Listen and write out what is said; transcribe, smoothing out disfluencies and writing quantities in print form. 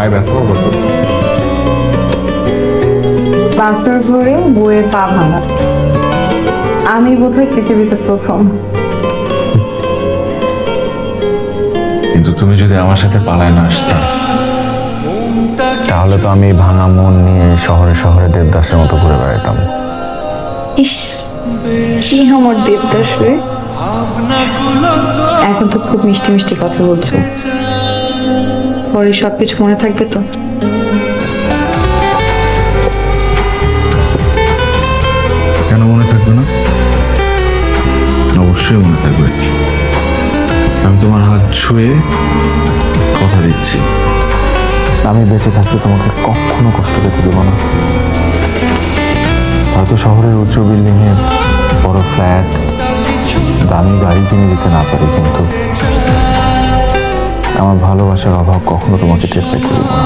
পায়ে ব্যথা হবে তো। বাসর ঘরে বইয়ের পা ভাঙা আমি বোধহয় পৃথিবীতে প্রথম। কিন্তু তুমি যদি আমার সাথে পালায় না আসতাম, তাহলে তো আমি ভাঙা মন নিয়ে শহরে শহরে দেবদাসের মতো ঘুরে বেড়াতাম। ইস, কি আমার দেবদাস রে। এখন তো খুব মিষ্টি মিষ্টি কথা বলছো, পরে সবকিছু মনে থাকবে তো? কেন মনে থাকবে না? অবশ্যই মনে থাকবে। আমি তোমার হাত ছুঁয়ে কথা দিচ্ছি, আমি বেঁচে থাকতে তোমাকে কখনো কষ্ট পেতে দেবো না। হয়তো শহরের উচ্চ বিল্ডিং এ বড় ফ্ল্যাট, দামি গাড়ি কিনে দিতে না পারি, কিন্তু আমার ভালোবাসার অভাব কখনো তোমাকে টের পেতে দেবো না।